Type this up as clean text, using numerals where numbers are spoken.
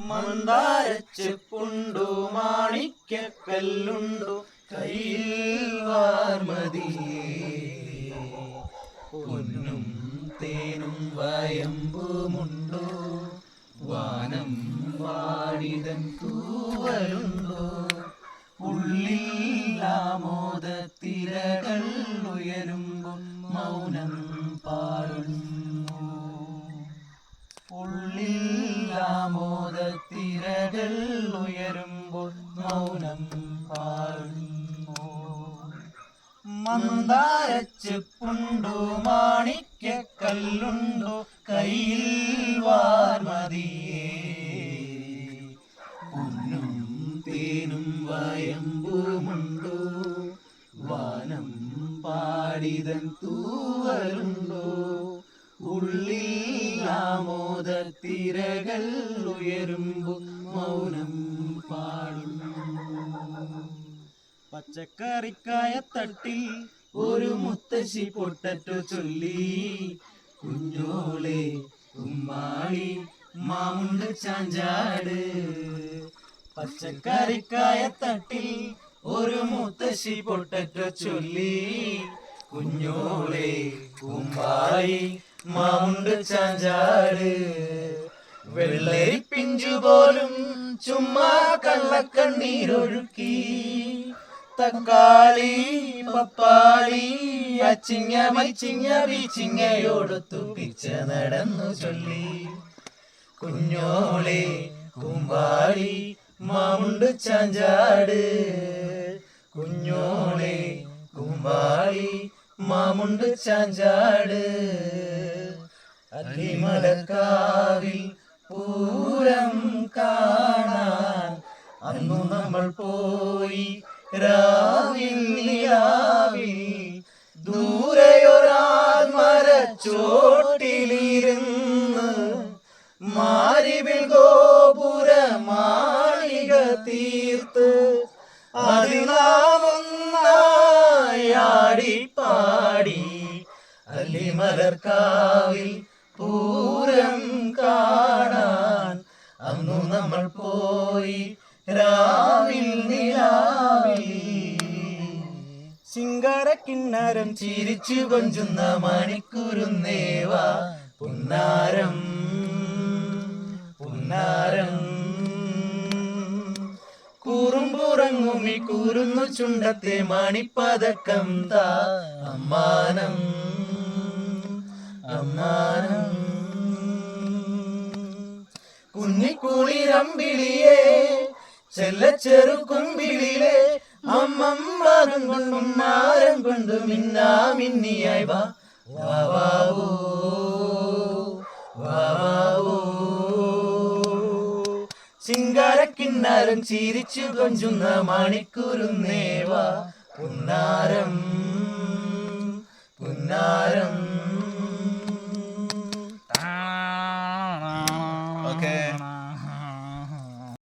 മന്ദാരച്ചെപ്പുണ്ടോ മാണിക്യക്കല്ലുണ്ടോ കയ്യിൽ വാർമതിയേ പൊന്നും തേനും വയമ്പുമുണ്ടോ വാനം വാടിതൻ തൂവലുണ്ടോ ഉള്ളിൽ ആമോദത്തിരകൾ ഉയരുമ്പോൾ മൗനം പാടുന്നു ഉള്ളിൽ ആമോദത്തിരകൾ ഉയരുമ്പോൾ മൗനം പാടുന്നു മന്ദാരച്ചെപ്പുണ്ടോ മാണിക്യക്കല്ലുണ്ടോ കയ്യിൽ വാർമതിയേ പൊന്നും തേനും വയമ്പുമുണ്ടോ വാനം പാടിതൻ തൂവലുണ്ടോ ഉള്ളിൽ ആമോദത്തിരകൾ ഉയരുമ്പോൾ മൗനം പാടുന്നു പച്ചക്കറിക്കായ തട്ടിൽ ഒരു മുത്തശ്ശി പൊട്ടറ്റോ ചൊല്ലി കുഞ്ഞോളെ ഉമ്മാളി മാമുണ്ട് ചാഞ്ചാട് പച്ചക്കറിക്കായ തട്ടിൽ ഒരു മുത്തശ്ശി പൊട്ടറ്റോ ചൊല്ലി കുഞ്ഞോളെ ഉമ്മാളി മാമുണ്ട് ചാഞ്ചാട് വെള്ളരി പിഞ്ചു പോലും ചുമ്മാ കള്ളക്കണ്ണീരൊഴുക്കി തക്കാളി പപ്പാളി അച്ചിങ്ങ മച്ചിങ്ങ ബീച്ചിങ്ങയോടൊത്തു പിച്ച നടന്നു ചൊല്ലി കുഞ്ഞോളെ കുമ്പാളി മാമുണ്ട് ചാഞ്ചാട് കുഞ്ഞോളെ കുമ്പാളി മാമുണ്ട് ചാഞ്ചാട് അല്ലിമലക്കാവിൽ പൂരം കാണാൻ അന്നു നമ്മൾ പോയി രാവിൽ നിലാവിൽ ദൂരെയൊരാൽമരച്ചോട്ടിലിരുന്ന് മാരിവിൽ ഗോപുര മാളിക തീർത്ത് അതിൽ നാം ഒന്നായി ആടിപ്പാടി അല്ലിമലർക്കാവിൽ പൂരം കാണാൻ അന്നു നമ്മൾ പോയി രാവിൽ നിലാവിൽ സിംഗാരക്കിണ്ണരം ചിരിച്ചു കൊഞ്ചുന്ന മണിക്കൂരുന്നേവാ പുന്നാരം പുന്നാരം കൂറുമ്പുറങ്ങുമി കൂറുന്നു ചുണ്ടത്തെ മണിപ്പതക്കം താ അമ്മാനം അമ്മാനം കുഞ്ഞിക്കുളിരമ്പിളിയെ ചെല്ലച്ചെറുക്കുമ്പിളിലെ അമ്മമ്മരം കൊണ്ടും മാരം കൊണ്ടും മിന്നാ മിന്നിയായി വാ വാവോ വാവോ സിംഗാരക്കിണ്ണരം ചിരിച്ചു കൊഞ്ചുന്ന മണിക്കൂരുന്നേവാ പുന്നാരം